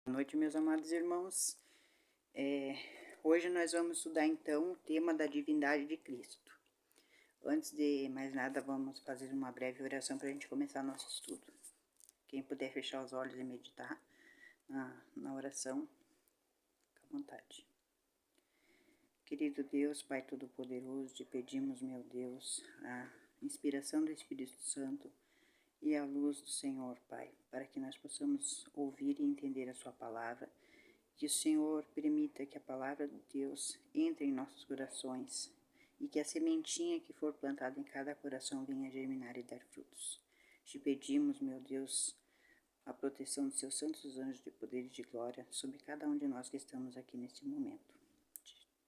Boa noite, meus amados irmãos. Hoje nós vamos estudar então o tema da divindade de Cristo. Antes de mais nada, vamos fazer uma breve oração para a gente começar nosso estudo. Quem puder fechar os olhos e meditar na oração, fica à vontade. Querido Deus, Pai Todo-Poderoso, te pedimos, meu Deus, a inspiração do Espírito Santo e a luz do Senhor, Pai, para que nós possamos ouvir e entender a sua palavra. Que o Senhor permita que a palavra de Deus entre em nossos corações e que a sementinha que for plantada em cada coração venha germinar e dar frutos. Te pedimos, meu Deus, a proteção dos seus santos anjos de poder e de glória sobre cada um de nós que estamos aqui neste momento.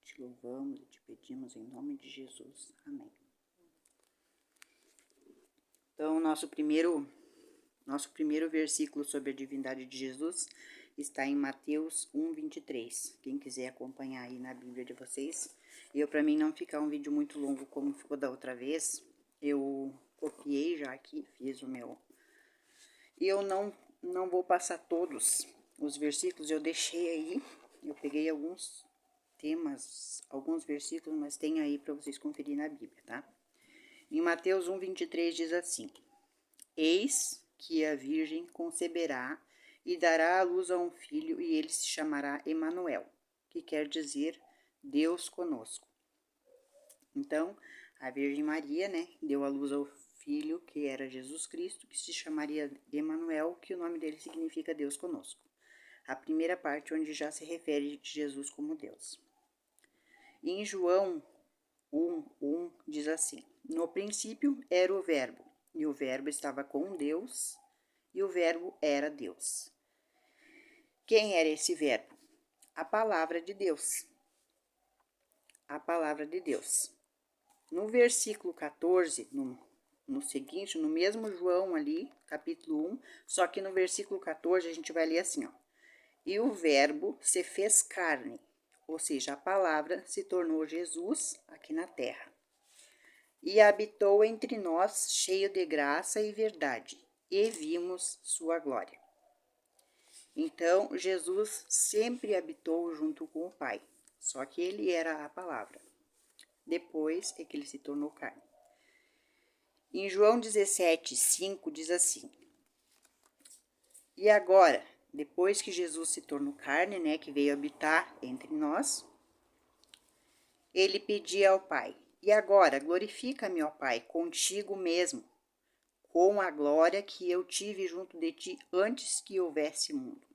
Te louvamos e te pedimos em nome de Jesus. Amém. Então, nosso primeiro versículo sobre a divindade de Jesus está em Mateus 1:23. Quem quiser acompanhar aí na Bíblia de vocês. Para mim não ficar um vídeo muito longo como ficou da outra vez, eu copiei já aqui, fiz o meu. E eu não vou passar todos os versículos, eu deixei aí, eu peguei alguns temas, alguns versículos, mas tem aí para vocês conferir na Bíblia, tá? Em Mateus 1:23 diz assim: Eis que a Virgem conceberá e dará à luz a um filho, e ele se chamará Emanuel, que quer dizer Deus conosco. Então, a Virgem Maria, deu à luz ao filho, que era Jesus Cristo, que se chamaria Emanuel, que o nome dele significa Deus conosco. A primeira parte onde já se refere de Jesus como Deus. Em João 1:1 diz assim: No princípio era o Verbo, e o Verbo estava com Deus, e o Verbo era Deus. Quem era esse Verbo? A palavra de Deus. A palavra de Deus. No versículo 14, no seguinte, no mesmo João ali, capítulo 1, só que no versículo 14 a gente vai ler assim, ó. E o Verbo se fez carne, ou seja, a palavra se tornou Jesus aqui na terra. E habitou entre nós, cheio de graça e verdade, e vimos sua glória. Então, Jesus sempre habitou junto com o Pai, só que ele era a palavra. Depois é que ele se tornou carne. Em João 17:5 diz assim: E agora, depois que Jesus se tornou carne, que veio habitar entre nós, ele pedia ao Pai: E agora, glorifica-me, ó Pai, contigo mesmo, com a glória que eu tive junto de ti antes que houvesse mundo.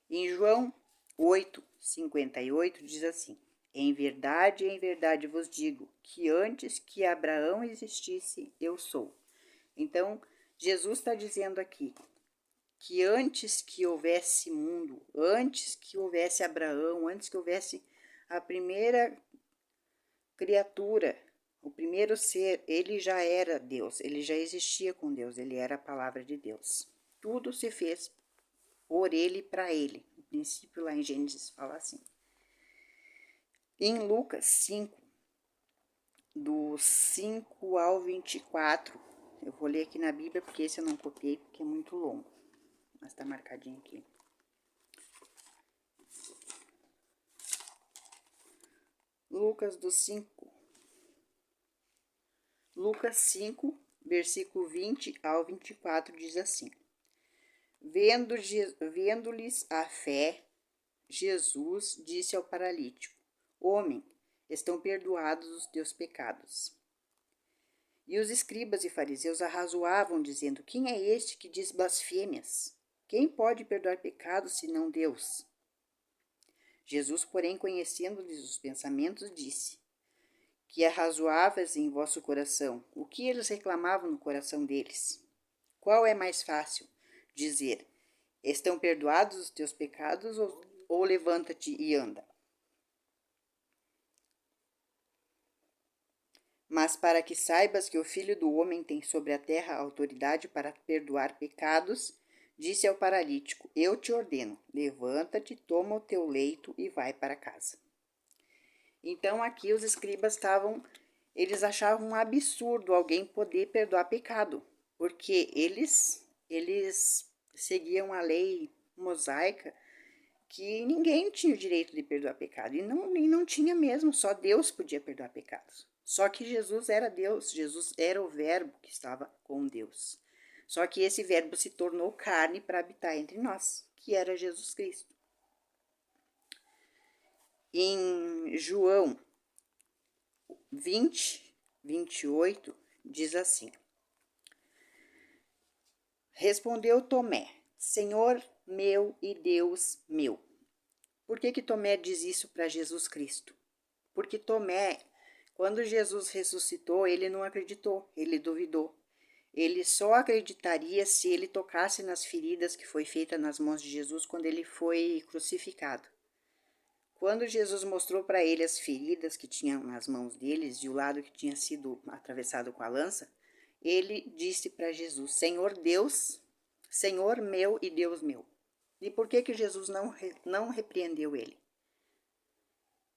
Em João 8:58 diz assim: em verdade vos digo, que antes que Abraão existisse, eu sou. Então, Jesus está dizendo aqui que antes que houvesse mundo, antes que houvesse Abraão, antes que houvesse a primeira criatura, o primeiro ser, ele já era Deus, ele já existia com Deus, ele era a palavra de Deus. Tudo se fez por ele e para ele. No princípio, lá em Gênesis, fala assim. Em Lucas 5, do 5 ao 24, eu vou ler aqui na Bíblia, porque esse eu não copiei, porque é muito longo, mas está marcadinho aqui. Lucas 5, versículo 20 ao 24 diz assim: Vendo-lhes a fé, Jesus disse ao paralítico: Homem, estão perdoados os teus pecados. E os escribas e fariseus arrazoavam, dizendo: Quem é este que diz blasfêmias? Quem pode perdoar pecados, senão Deus? Jesus, porém, conhecendo-lhes os pensamentos, disse: Que arrazoáveis em vosso coração? O que eles reclamavam no coração deles? Qual é mais fácil? Dizer: Estão perdoados os teus pecados, ou levanta-te e anda? Mas para que saibas que o Filho do Homem tem sobre a terra autoridade para perdoar pecados, disse ao paralítico: Eu te ordeno, levanta-te, toma o teu leito e vai para casa. Então aqui os escribas eles achavam um absurdo alguém poder perdoar pecado, porque eles seguiam a lei mosaica que ninguém tinha o direito de perdoar pecado. E não tinha mesmo, só Deus podia perdoar pecados. Só que Jesus era Deus, Jesus era o verbo que estava com Deus. Só que esse verbo se tornou carne para habitar entre nós, que era Jesus Cristo. Em João 20, 28, diz assim: Respondeu Tomé, Senhor meu e Deus meu. Por que Tomé diz isso para Jesus Cristo? Porque Tomé, quando Jesus ressuscitou, ele não acreditou, ele duvidou. Ele só acreditaria se ele tocasse nas feridas que foi feita nas mãos de Jesus quando ele foi crucificado. Quando Jesus mostrou para ele as feridas que tinham nas mãos deles e o lado que tinha sido atravessado com a lança, ele disse para Jesus, Senhor Deus, Senhor meu e Deus meu. E por que Jesus não repreendeu ele?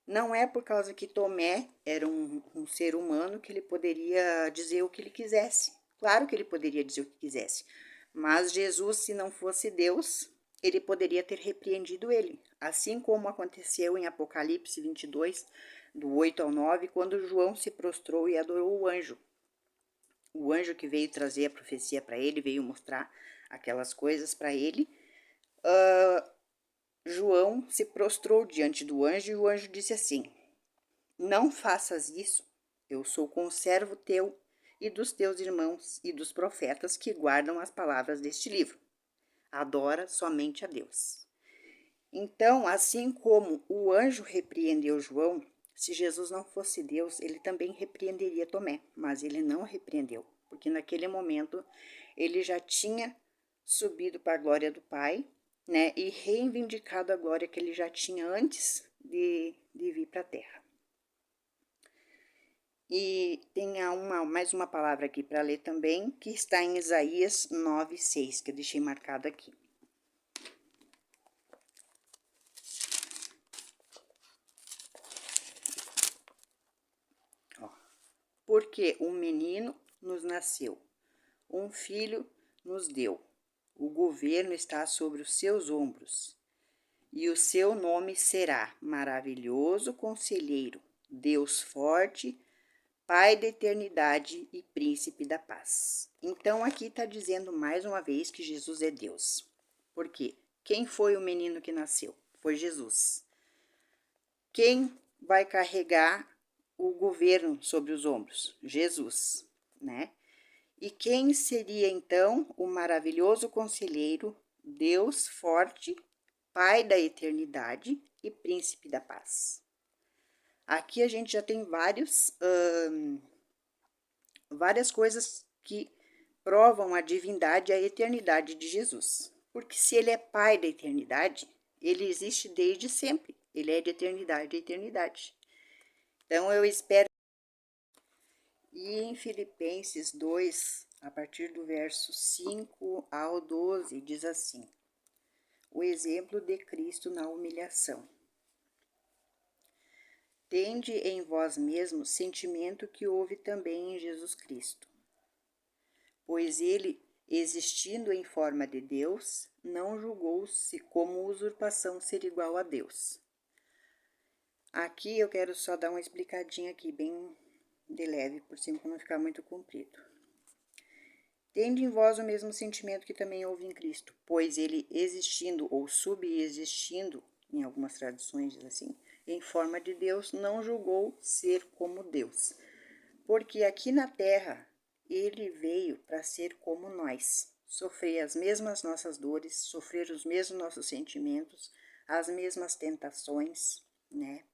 Não é por causa que Tomé era um ser humano que ele poderia dizer o que ele quisesse. Claro que ele poderia dizer o que quisesse. Mas Jesus, se não fosse Deus, ele poderia ter repreendido ele. Assim como aconteceu em Apocalipse 22, do 8 ao 9, quando João se prostrou e adorou o anjo. O anjo que veio trazer a profecia para ele, veio mostrar aquelas coisas para ele. João se prostrou diante do anjo e o anjo disse assim, não faças isso, eu sou conservo teu e dos teus irmãos e dos profetas que guardam as palavras deste livro. Adora somente a Deus. Então, assim como o anjo repreendeu João, se Jesus não fosse Deus, ele também repreenderia Tomé, mas ele não repreendeu, porque naquele momento ele já tinha subido para a glória do Pai, né, e reivindicado a glória que ele já tinha antes de vir para a terra. E tem mais uma palavra aqui para ler também, que está em Isaías 9:6, que eu deixei marcado aqui. Porque um menino nos nasceu, um filho nos deu, o governo está sobre os seus ombros, e o seu nome será Maravilhoso Conselheiro, Deus Forte, Pai da Eternidade e Príncipe da Paz. Então aqui está dizendo mais uma vez que Jesus é Deus. Por quê? Quem foi o menino que nasceu? Foi Jesus. Quem vai carregar o governo sobre os ombros? Jesus, né? E quem seria então o maravilhoso conselheiro, Deus forte, Pai da eternidade e Príncipe da paz? Aqui a gente já tem várias coisas que provam a divindade e a eternidade de Jesus. Porque se ele é Pai da eternidade, ele existe desde sempre. Ele é de eternidade a eternidade. Então eu espero. E em Filipenses 2, a partir do verso 5 ao 12, diz assim: o exemplo de Cristo na humilhação. Tende em vós mesmos sentimento que houve também em Jesus Cristo. Pois ele, existindo em forma de Deus, não julgou-se como usurpação ser igual a Deus. Aqui eu quero só dar uma explicadinha aqui, bem de leve, por cima, para não ficar muito comprido. Tende em vós o mesmo sentimento que também houve em Cristo, pois ele existindo ou subexistindo, em algumas traduções diz assim, em forma de Deus, não julgou ser como Deus. Porque aqui na terra ele veio para ser como nós, sofrer as mesmas nossas dores, sofrer os mesmos nossos sentimentos, as mesmas tentações, né?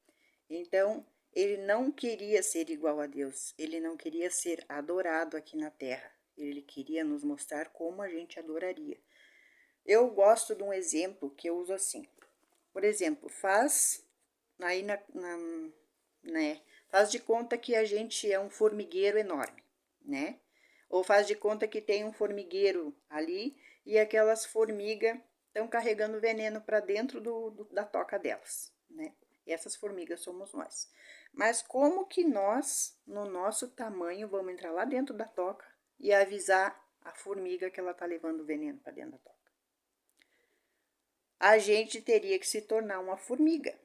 Então, ele não queria ser igual a Deus, ele não queria ser adorado aqui na terra, ele queria nos mostrar como a gente adoraria. Eu gosto de um exemplo que eu uso assim. Por exemplo, faz de conta que a gente é um formigueiro enorme, né? Ou faz de conta que tem um formigueiro ali e aquelas formigas estão carregando veneno para dentro da toca delas, né? E essas formigas somos nós. Mas como que nós, no nosso tamanho, vamos entrar lá dentro da toca e avisar a formiga que ela está levando veneno para dentro da toca? a gente teria que se tornar uma formiga,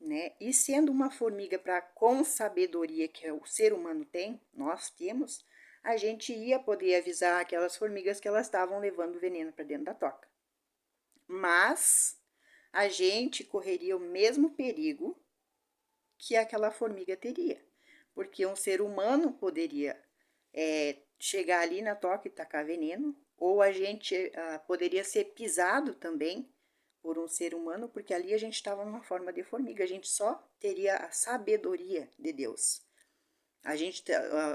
né? E sendo uma formiga com sabedoria que o ser humano tem, nós temos, a gente ia poder avisar aquelas formigas que elas estavam levando veneno para dentro da toca. Mas a gente correria o mesmo perigo que aquela formiga teria, porque um ser humano poderia chegar ali na toca e tacar veneno, ou a gente poderia ser pisado também por um ser humano, porque ali a gente estava numa forma de formiga, a gente só teria a sabedoria de Deus. A gente,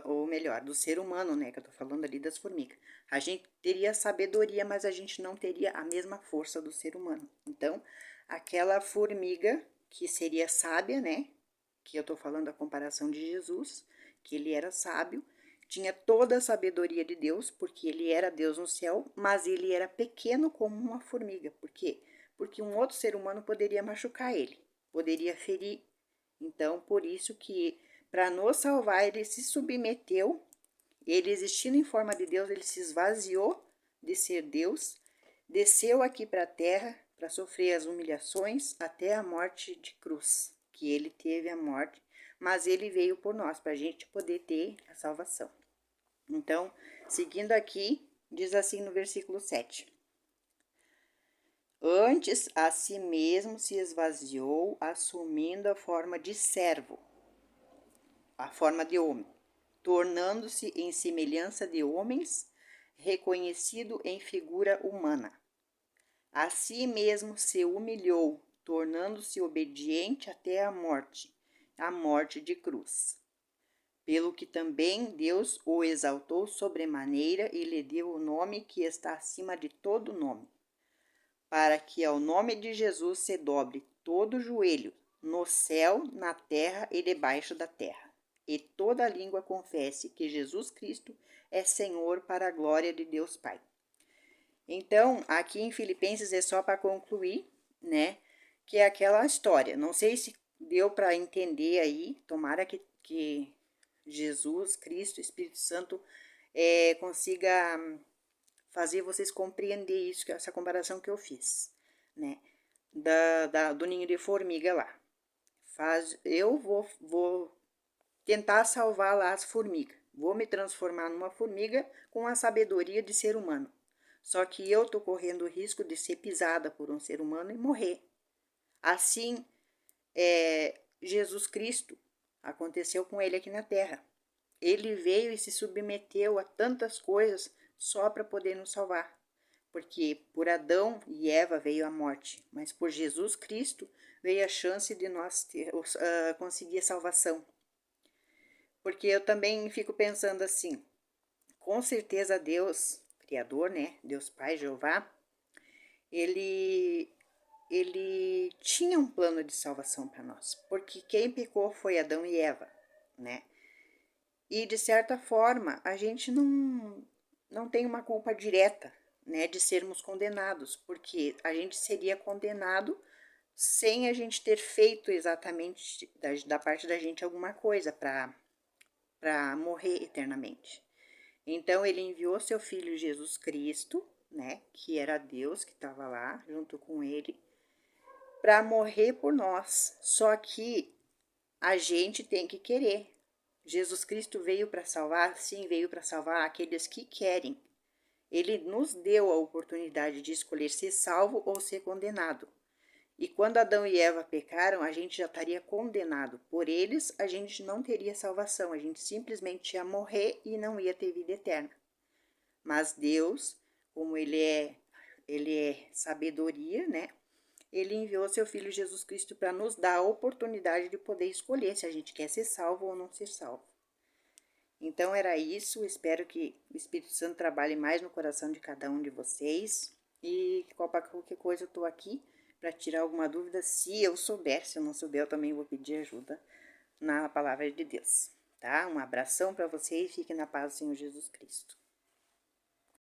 ou melhor, do ser humano, né, que eu tô falando ali das formigas. A gente teria sabedoria, mas a gente não teria a mesma força do ser humano. Então, aquela formiga que seria sábia, né, que eu tô falando a comparação de Jesus, que ele era sábio, tinha toda a sabedoria de Deus, porque ele era Deus no céu, mas ele era pequeno como uma formiga. Por quê? Porque um outro ser humano poderia machucar ele, poderia ferir. Então, por isso que, para nos salvar, ele se submeteu, ele existindo em forma de Deus, ele se esvaziou de ser Deus, desceu aqui para a terra para sofrer as humilhações até a morte de cruz, que ele teve a morte, mas ele veio por nós, para a gente poder ter a salvação. Então, seguindo aqui, diz assim no versículo 7. Antes, a si mesmo se esvaziou, assumindo a forma de servo, a forma de homem, tornando-se em semelhança de homens, reconhecido em figura humana. A si mesmo se humilhou, tornando-se obediente até a morte de cruz. Pelo que também Deus o exaltou sobremaneira e lhe deu o nome que está acima de todo nome, para que ao nome de Jesus se dobre todo o joelho, no céu, na terra e debaixo da terra, e toda língua confesse que Jesus Cristo é Senhor, para a glória de Deus Pai. Então, aqui em Filipenses é só para concluir, né, que é aquela história. Não sei se deu para entender aí, tomara que Jesus, Cristo, Espírito Santo consiga fazer vocês compreender isso, que é essa comparação que eu fiz, né, do ninho de formiga lá. Eu vou tentar salvar lá as formigas. Vou me transformar numa formiga com a sabedoria de ser humano. Só que eu tô correndo o risco de ser pisada por um ser humano e morrer. Assim, Jesus Cristo aconteceu com ele aqui na Terra. Ele veio e se submeteu a tantas coisas só para poder nos salvar. Porque por Adão e Eva veio a morte, mas por Jesus Cristo veio a chance de nós conseguir a salvação. Porque eu também fico pensando assim, com certeza Deus, Criador, né, Deus Pai, Jeová, ele tinha um plano de salvação para nós, porque quem pecou foi Adão e Eva, né? E de certa forma, a gente não tem uma culpa direta, né, de sermos condenados, porque a gente seria condenado sem a gente ter feito exatamente da parte da gente alguma coisa para morrer eternamente. Então ele enviou seu filho Jesus Cristo, né, que era Deus que estava lá junto com ele, para morrer por nós. Só que a gente tem que querer. Jesus Cristo veio para salvar, sim, veio para salvar aqueles que querem. Ele nos deu a oportunidade de escolher ser salvo ou ser condenado. E quando Adão e Eva pecaram, a gente já estaria condenado. Por eles, a gente não teria salvação, a gente simplesmente ia morrer e não ia ter vida eterna. Mas Deus, como ele é sabedoria, né? Ele enviou seu filho Jesus Cristo para nos dar a oportunidade de poder escolher se a gente quer ser salvo ou não ser salvo. Então era isso, espero que o Espírito Santo trabalhe mais no coração de cada um de vocês. E qualquer coisa eu estou aqui para tirar alguma dúvida, se eu souber. Se eu não souber, eu também vou pedir ajuda na palavra de Deus, tá? Um abração para vocês e fiquem na paz do Senhor Jesus Cristo.